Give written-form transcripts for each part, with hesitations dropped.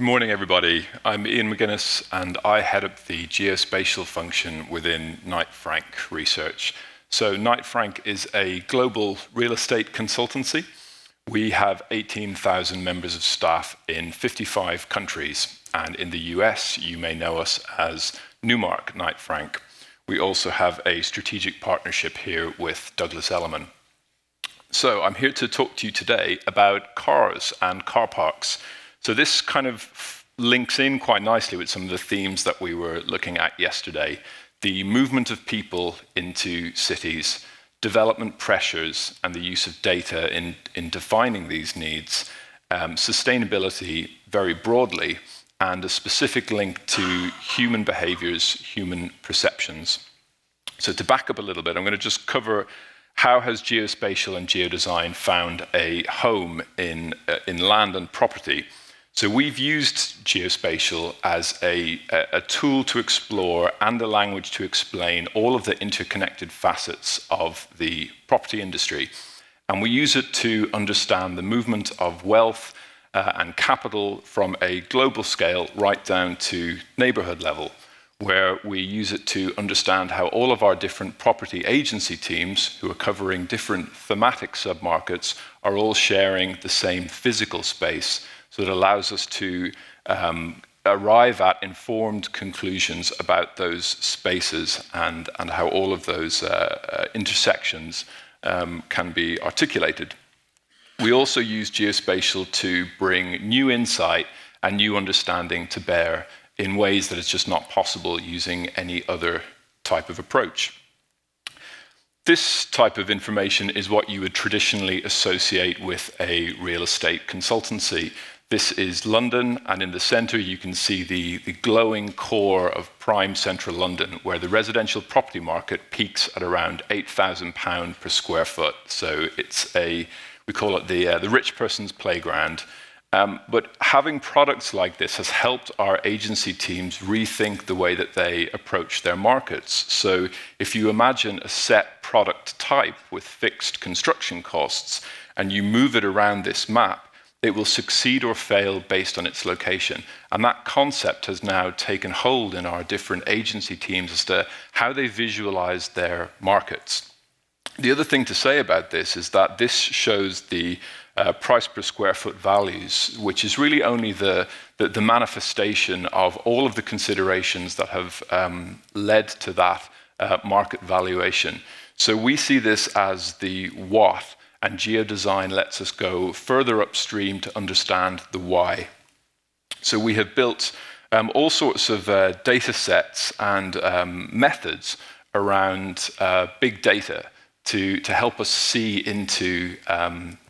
Good morning, everybody. I'm Ian McGuinness, and I head up the geospatial function within Knight Frank Research. So Knight Frank is a global real estate consultancy. We have 18,000 members of staff in 55 countries, and in the US, you may know us as Newmark Knight Frank. We also have a strategic partnership here with Douglas Elliman. So I'm here to talk to you today about cars and car parks. So this kind of links in quite nicely with some of the themes that we were looking at yesterday. The movement of people into cities, development pressures, and the use of data in defining these needs, sustainability very broadly, and a specific link to human behaviors, human perceptions. So to back up a little bit, I'm going to just cover how has geospatial and geodesign found a home in land and property. So we've used geospatial as a tool to explore and a language to explain all of the interconnected facets of the property industry. And we use it to understand the movement of wealth and capital from a global scale right down to neighborhood level, where we use it to understand how all of our different property agency teams, who are covering different thematic submarkets, are all sharing the same physical space. So it allows us to arrive at informed conclusions about those spaces and how all of those intersections can be articulated. We also use geospatial to bring new insight and new understanding to bear in ways that it's just not possible using any other type of approach. This type of information is what you would traditionally associate with a real estate consultancy. This is London, and in the centre you can see the glowing core of prime central London, where the residential property market peaks at around £8,000 per square foot. So it's we call it the rich person's playground. But having products like this has helped our agency teams rethink the way that they approach their markets. So if you imagine a set product type with fixed construction costs, and you move it around this map, it will succeed or fail based on its location. And that concept has now taken hold in our different agency teams as to how they visualize their markets. The other thing to say about this is that this shows the price per square foot values, which is really only the manifestation of all of the considerations that have led to that market valuation. So we see this as the what, and geodesign lets us go further upstream to understand the why. So we have built all sorts of data sets and methods around big data to help us see into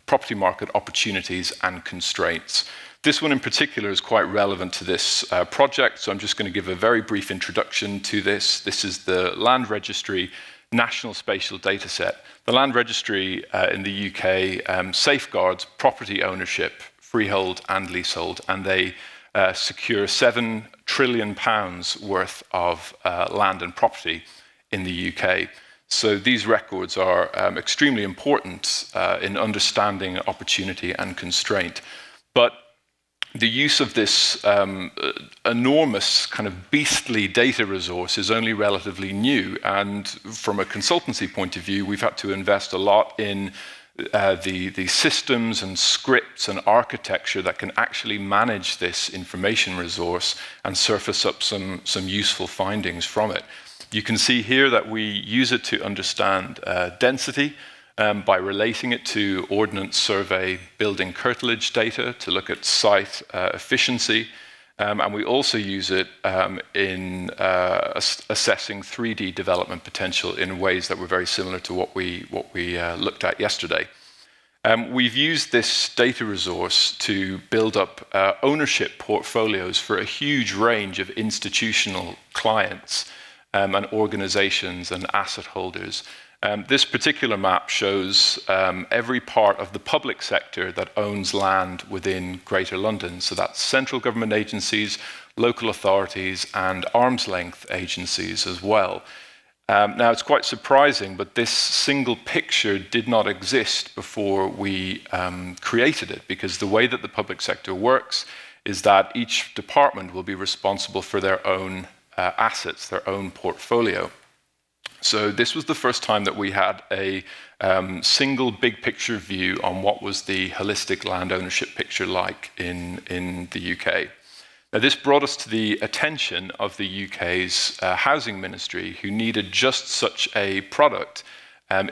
property market opportunities and constraints. This one in particular is quite relevant to this project, so I'm just going to give a very brief introduction to this. This is the Land Registry National Spatial Dataset. The Land Registry in the UK safeguards property ownership, freehold and leasehold, and they secure £7 trillion worth of land and property in the UK. So these records are extremely important in understanding opportunity and constraint. But the use of this enormous kind of beastly data resource is only relatively new. And from a consultancy point of view, we've had to invest a lot in the systems and scripts and architecture that can actually manage this information resource and surface up some useful findings from it. You can see here that we use it to understand density by relating it to Ordnance Survey building curtilage data to look at site efficiency. And we also use it in assessing 3D development potential in ways that were very similar to what we looked at yesterday. We've used this data resource to build up ownership portfolios for a huge range of institutional clients and organizations and asset holders. This particular map shows every part of the public sector that owns land within Greater London. So that's central government agencies, local authorities, and arm's length agencies as well. Now, it's quite surprising, but this single picture did not exist before we created it, because the way that the public sector works is that each department will be responsible for their own assets, their own portfolio. So this was the first time that we had a single big picture view on what was the holistic land ownership picture like in the UK. Now, this brought us to the attention of the UK's housing ministry, who needed just such a product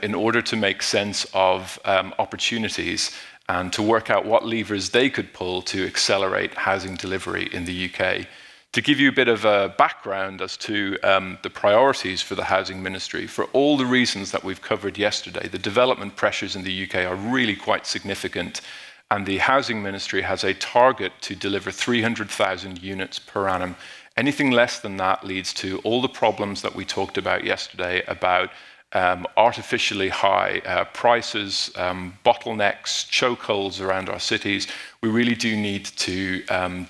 in order to make sense of opportunities and to work out what levers they could pull to accelerate housing delivery in the UK. To give you a bit of a background as to the priorities for the Housing Ministry, for all the reasons that we've covered yesterday, the development pressures in the UK are really quite significant, and the Housing Ministry has a target to deliver 300,000 units per annum. Anything less than that leads to all the problems that we talked about yesterday about artificially high prices, bottlenecks, chokeholds around our cities. We really do need to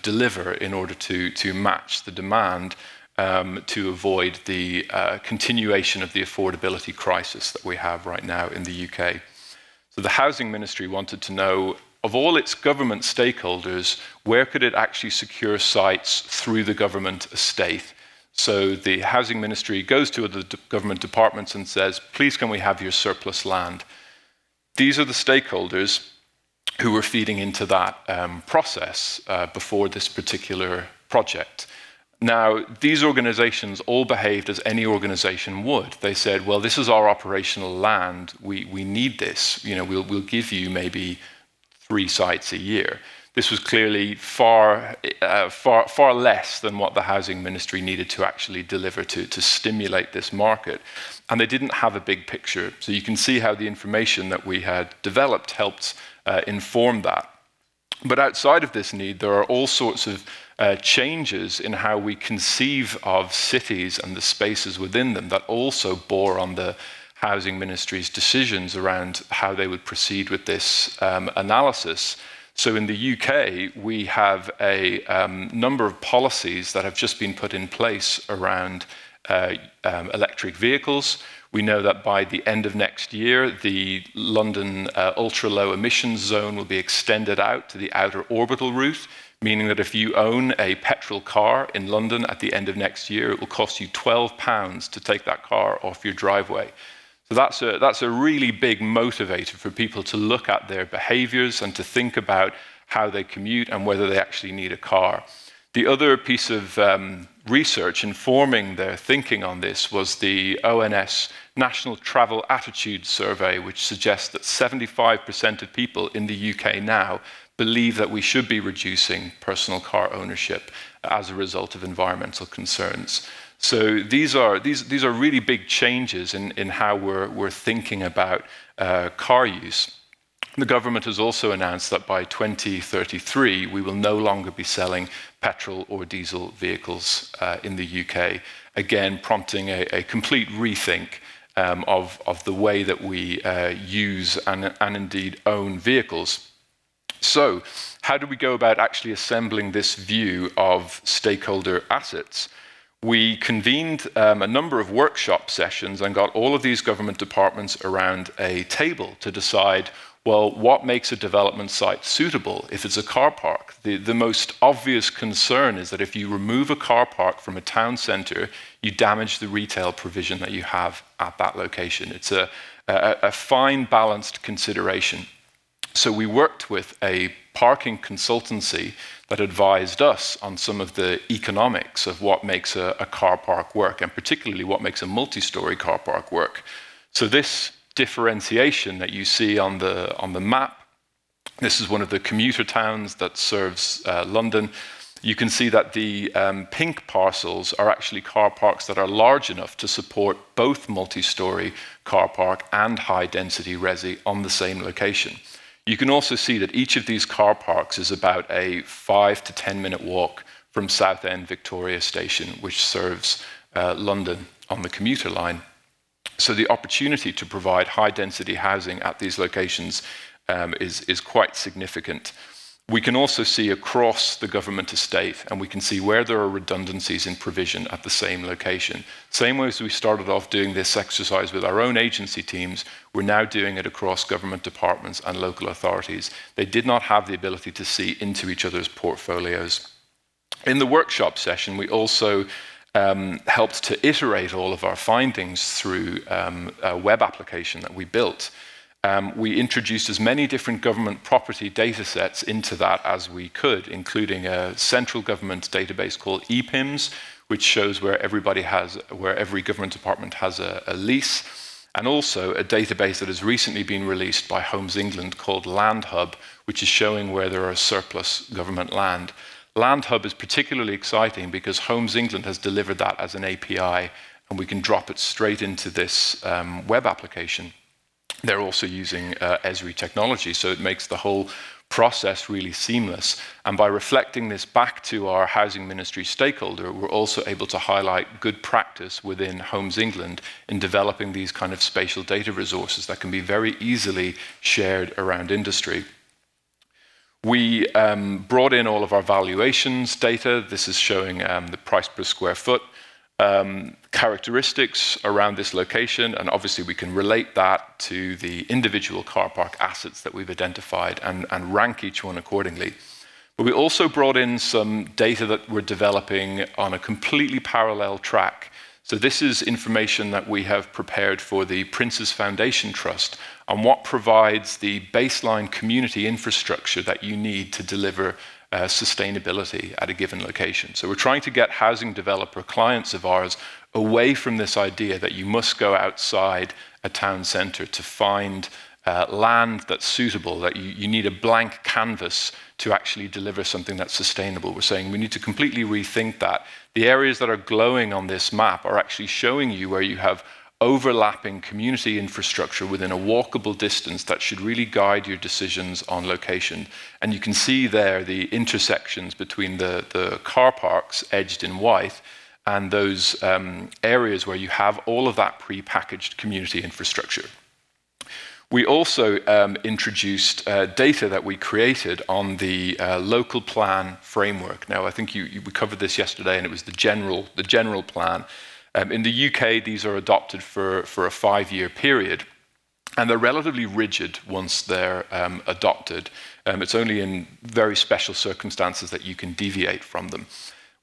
deliver in order to match the demand to avoid the continuation of the affordability crisis that we have right now in the UK. So the Housing Ministry wanted to know, of all its government stakeholders, where could it actually secure sites through the government estate? So the Housing Ministry goes to other government departments and says, please can we have your surplus land? These are the stakeholders who were feeding into that process before this particular project. Now, these organizations all behaved as any organization would. They said, well, this is our operational land. We need this. You know, we'll give you maybe 3 sites a year. This was clearly far less than what the Housing Ministry needed to actually deliver to stimulate this market. And they didn't have a big picture. So you can see how the information that we had developed helped inform that. But outside of this need, there are all sorts of changes in how we conceive of cities and the spaces within them that also bore on the Housing Ministry's decisions around how they would proceed with this analysis. So in the UK, we have a number of policies that have just been put in place around electric vehicles. We know that by the end of next year, the London ultra-low emissions zone will be extended out to the outer orbital route, meaning that if you own a petrol car in London at the end of next year, it will cost you £12 to take that car off your driveway. So that's a really big motivator for people to look at their behaviors and to think about how they commute and whether they actually need a car. The other piece of research informing their thinking on this was the ONS National Travel Attitude Survey, which suggests that 75% of people in the UK now believe that we should be reducing personal car ownership as a result of environmental concerns. So these are really big changes in how we're thinking about car use. The government has also announced that by 2033, we will no longer be selling petrol or diesel vehicles in the UK, again prompting a complete rethink of the way that we use and indeed own vehicles. So how do we go about actually assembling this view of stakeholder assets? We convened a number of workshop sessions and got all of these government departments around a table to decide, well, what makes a development site suitable if it's a car park? The most obvious concern is that if you remove a car park from a town centre, you damage the retail provision that you have at that location. It's a fine, balanced consideration. So we worked with a parking consultancy that advised us on some of the economics of what makes a car park work, and particularly what makes a multi-story car park work. So this differentiation that you see on the map, this is one of the commuter towns that serves London. You can see that the pink parcels are actually car parks that are large enough to support both multi-story car park and high-density resi on the same location. You can also see that each of these car parks is about a 5 to 10 minute walk from Southend Victoria Station, which serves London on the commuter line. So the opportunity to provide high-density housing at these locations is quite significant. We can also see across the government estate, and we can see where there are redundancies in provision at the same location. Same way as we started off doing this exercise with our own agency teams, we're now doing it across government departments and local authorities. They did not have the ability to see into each other's portfolios. In the workshop session, we also helped to iterate all of our findings through a web application that we built. We introduced as many different government property data sets into that as we could, including a central government database called EPIMS, which shows where every government department has a lease, and also a database that has recently been released by Homes England called Land Hub, which is showing where there are surplus government land. Land Hub is particularly exciting because Homes England has delivered that as an API, and we can drop it straight into this web application. They're also using Esri technology, so it makes the whole process really seamless. And by reflecting this back to our Housing Ministry stakeholder, we're also able to highlight good practice within Homes England in developing these kind of spatial data resources that can be very easily shared around industry. We brought in all of our valuations data. This is showing the price per square foot, characteristics around this location, and obviously we can relate that to the individual car park assets that we've identified and rank each one accordingly. But we also brought in some data that we're developing on a completely parallel track. So this is information that we have prepared for the Prince's Foundation Trust on what provides the baseline community infrastructure that you need to deliver sustainability at a given location. So we're trying to get housing developer clients of ours away from this idea that you must go outside a town centre to find land that's suitable, that you need a blank canvas to actually deliver something that's sustainable. We're saying we need to completely rethink that. The areas that are glowing on this map are actually showing you where you have overlapping community infrastructure within a walkable distance that should really guide your decisions on location. And you can see there the intersections between the car parks edged in white and those areas where you have all of that pre-packaged community infrastructure. We also introduced data that we created on the local plan framework. Now, I think we covered this yesterday, and it was the general plan. In the UK, these are adopted for a 5-year period, and they're relatively rigid once they're adopted. It's only in very special circumstances that you can deviate from them.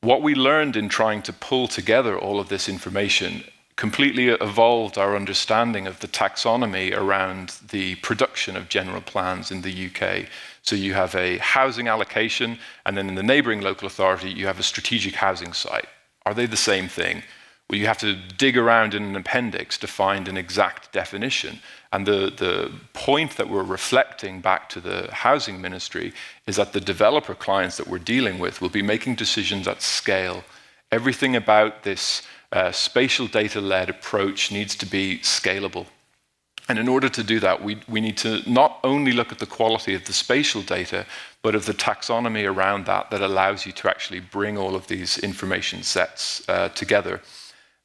What we learned in trying to pull together all of this information completely evolved our understanding of the taxonomy around the production of general plans in the UK. So you have a housing allocation, and then in the neighbouring local authority, you have a strategic housing site. Are they the same thing? Well, you have to dig around in an appendix to find an exact definition. And the point that we're reflecting back to the Housing Ministry is that the developer clients that we're dealing with will be making decisions at scale. Everything about this spatial data-led approach needs to be scalable. And in order to do that, we need to not only look at the quality of the spatial data, but of the taxonomy around that allows you to actually bring all of these information sets together.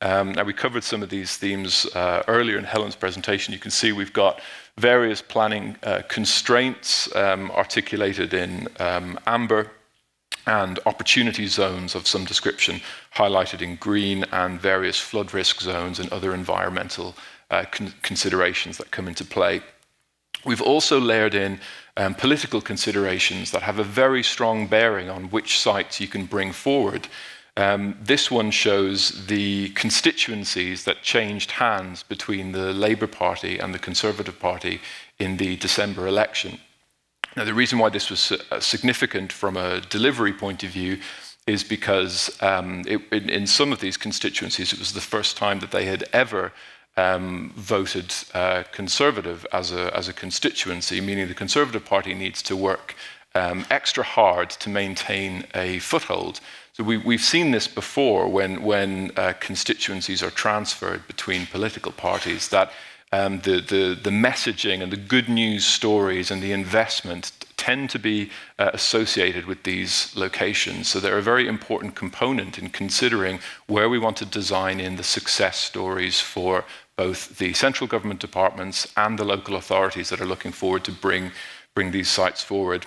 Now, we covered some of these themes earlier in Helen's presentation. You can see we've got various planning constraints articulated in amber, and opportunity zones of some description highlighted in green, and various flood risk zones and other environmental considerations that come into play. We've also layered in political considerations that have a very strong bearing on which sites you can bring forward. This one shows the constituencies that changed hands between the Labour Party and the Conservative Party in the December election. Now, the reason why this was significant from a delivery point of view is because in some of these constituencies, it was the first time that they had ever voted Conservative as a constituency, meaning the Conservative Party needs to work extra hard to maintain a foothold. So we've seen this before when constituencies are transferred between political parties, that the messaging and the good news stories and the investment tend to be associated with these locations. So they're a very important component in considering where we want to design in the success stories for both the central government departments and the local authorities that are looking forward to bring these sites forward.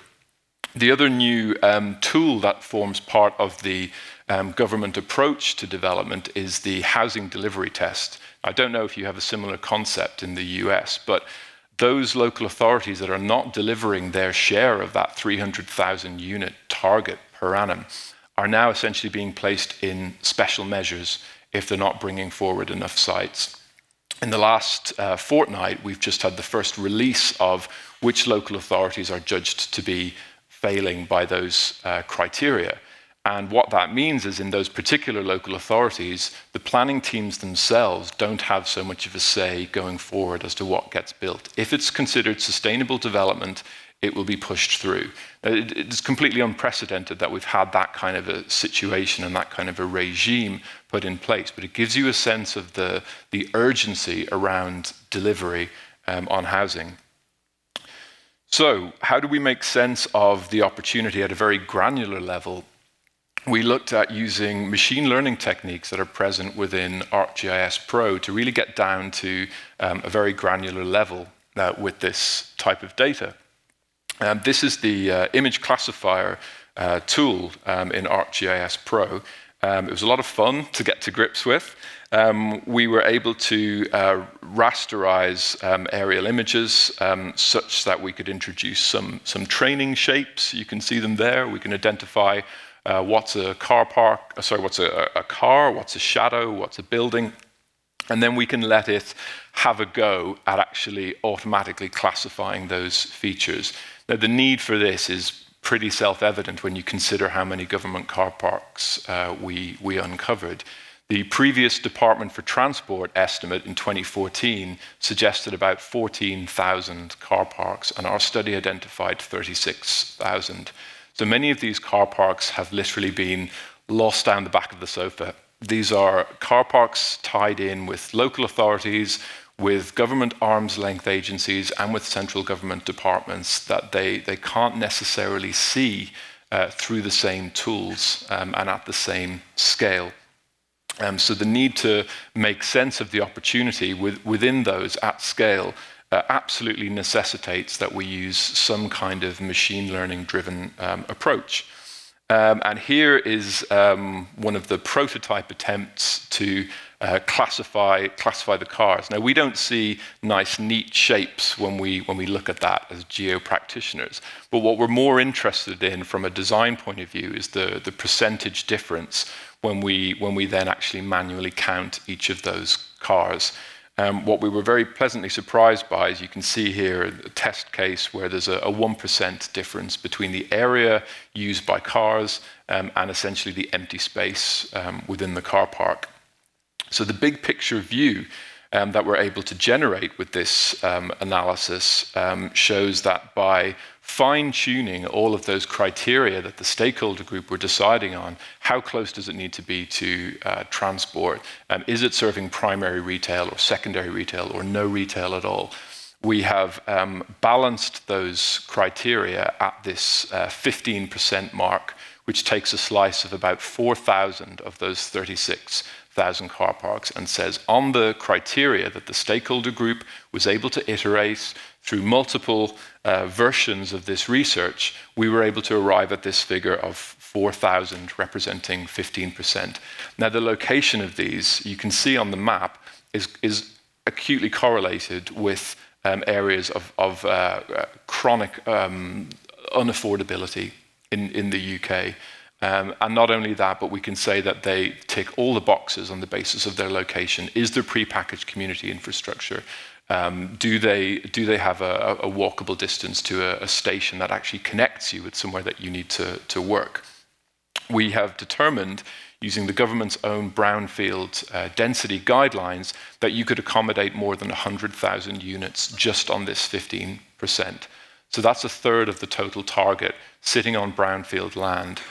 The other new tool that forms part of the government approach to development is the housing delivery test. I don't know if you have a similar concept in the US, but those local authorities that are not delivering their share of that 300,000 unit target per annum are now essentially being placed in special measures if they're not bringing forward enough sites. In the last fortnight, we've just had the first release of which local authorities are judged to be failing by those criteria. And what that means is in those particular local authorities, the planning teams themselves don't have so much of a say going forward as to what gets built. If it's considered sustainable development, it will be pushed through. It's completely unprecedented that we've had that kind of a situation and that kind of a regime put in place, but it gives you a sense of the urgency around delivery on housing. So how do we make sense of the opportunity at a very granular level? We looked at using machine learning techniques that are present within ArcGIS Pro to really get down to a very granular level with this type of data. This is the image classifier tool in ArcGIS Pro. It was a lot of fun to get to grips with. We were able to rasterize aerial images such that we could introduce some training shapes. You can see them there. We can identify what's a car park, what's a car, what's a shadow, what's a building. And then we can let it have a go at actually automatically classifying those features. Now, the need for this is pretty self-evident when you consider how many government car parks we uncovered. The previous Department for Transport estimate in 2014 suggested about 14,000 car parks, and our study identified 36,000. So many of these car parks have literally been lost down the back of the sofa. These are car parks tied in with local authorities, with government arm's length agencies, and with central government departments that they can't necessarily see through the same tools and at the same scale. So the need to make sense of the opportunity within those at scale absolutely necessitates that we use some kind of machine learning driven approach. And here is one of the prototype attempts to classify the cars. Now, we don't see nice, neat shapes when we look at that as geo-practitioners. But what we're more interested in from a design point of view is the percentage difference when we then actually manually count each of those cars. What we were very pleasantly surprised by, as you can see here, a test case where there's a 1% difference between the area used by cars and essentially the empty space within the car park. So the big picture view that we're able to generate with this analysis shows that by fine-tuning all of those criteria that the stakeholder group were deciding on, how close does it need to be to transport? Is it serving primary retail or secondary retail or no retail at all? We have balanced those criteria at this 15% mark, which takes a slice of about 4,000 of those 36,000 car parks and says on the criteria that the stakeholder group was able to iterate through multiple versions of this research, we were able to arrive at this figure of 4,000 representing 15%. Now, the location of these, you can see on the map, is acutely correlated with areas of chronic unaffordability in the UK. And not only that, but we can say that they tick all the boxes on the basis of their location. Is there prepackaged community infrastructure? Do they have a walkable distance to a station that actually connects you with somewhere that you need to work? We have determined, using the government's own brownfield density guidelines, that you could accommodate more than 100,000 units just on this 15%. So that's a third of the total target sitting on brownfield land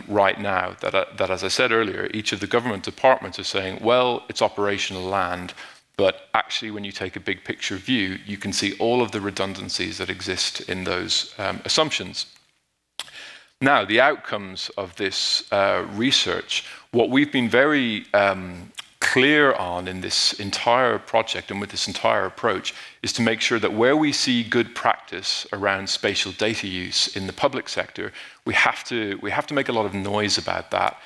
right now that, as I said earlier, each of the government departments are saying, well, it's operational land, but actually when you take a big picture view, you can see all of the redundancies that exist in those assumptions. Now, the outcomes of this research, what we've been very clear on in this entire project and with this entire approach is to make sure that where we see good practice around spatial data use in the public sector, we have to make a lot of noise about that.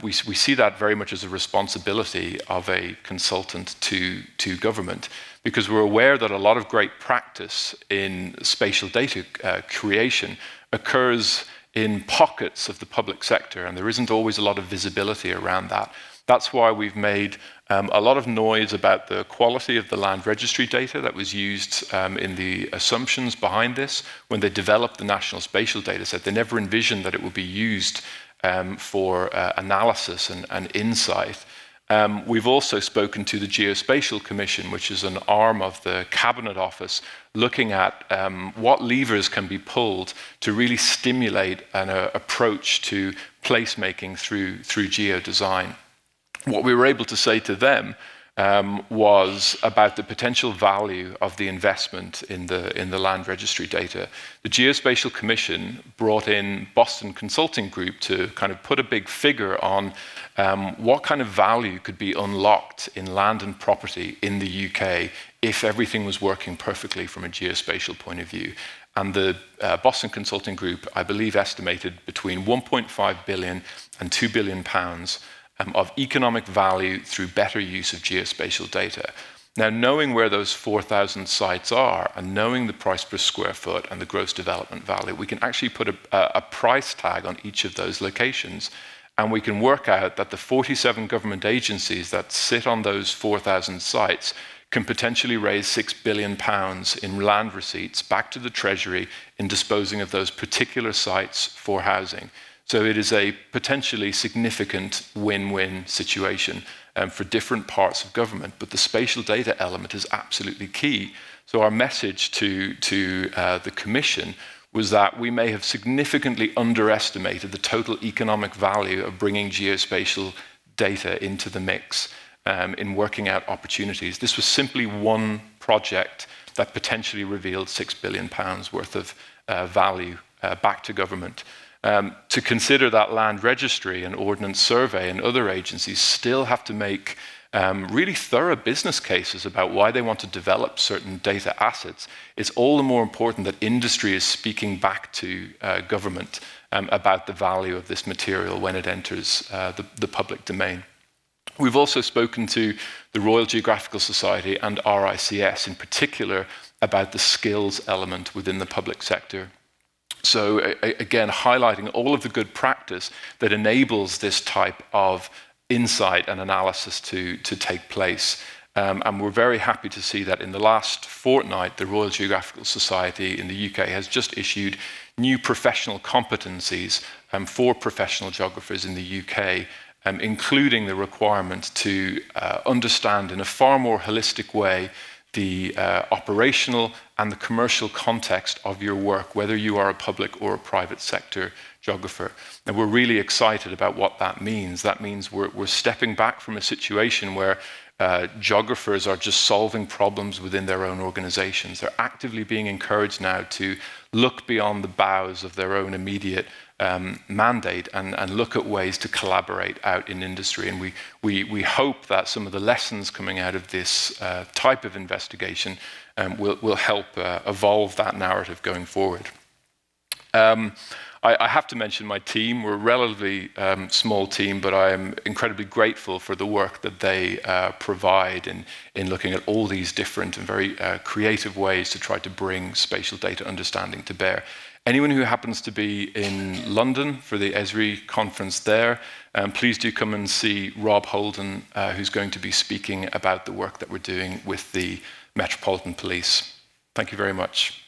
We see that very much as a responsibility of a consultant to government, because we're aware that a lot of great practice in spatial data creation occurs in pockets of the public sector, and there isn't always a lot of visibility around that. That's why we've made a lot of noise about the quality of the Land Registry data that was used in the assumptions behind this. When they developed the National Spatial Data Set, they never envisioned that it would be used for analysis and insight. We've also spoken to the Geospatial Commission, which is an arm of the Cabinet Office, looking at what levers can be pulled to really stimulate an approach to placemaking through geodesign. What we were able to say to them was about the potential value of the investment in the Land Registry data. The Geospatial Commission brought in Boston Consulting Group to kind of put a big figure on what kind of value could be unlocked in land and property in the UK if everything was working perfectly from a geospatial point of view. And the Boston Consulting Group, I believe, estimated between 1.5 billion and £2 billion of economic value through better use of geospatial data. Now, knowing where those 4,000 sites are and knowing the price per square foot and the gross development value, we can actually put a price tag on each of those locations. And we can work out that the 47 government agencies that sit on those 4,000 sites can potentially raise £6 billion in land receipts back to the Treasury in disposing of those particular sites for housing. So it is a potentially significant win-win situation for different parts of government, but the spatial data element is absolutely key. So our message to the Commission was that we may have significantly underestimated the total economic value of bringing geospatial data into the mix in working out opportunities. This was simply one project that potentially revealed £6 billion worth of value back to government. To consider that Land Registry and Ordnance Survey and other agencies still have to make really thorough business cases about why they want to develop certain data assets, it's all the more important that industry is speaking back to government about the value of this material when it enters the public domain. We've also spoken to the Royal Geographical Society and RICS in particular about the skills element within the public sector. So again, highlighting all of the good practice that enables this type of insight and analysis to take place. And we're very happy to see that in the last fortnight, the Royal Geographical Society in the UK has just issued new professional competencies for professional geographers in the UK, including the requirement to understand in a far more holistic way the operational and the commercial context of your work, whether you are a public or a private sector geographer. And we're really excited about what that means. That means we're stepping back from a situation where geographers are just solving problems within their own organizations. They're actively being encouraged now to look beyond the bounds of their own immediate mandate and look at ways to collaborate out in industry. And we hope that some of the lessons coming out of this type of investigation will help evolve that narrative going forward. I have to mention my team. We're a relatively small team, but I am incredibly grateful for the work that they provide in looking at all these different and very creative ways to try to bring spatial data understanding to bear. Anyone who happens to be in London for the Esri conference there, please do come and see Rob Holden, who's going to be speaking about the work that we're doing with the Metropolitan Police. Thank you very much.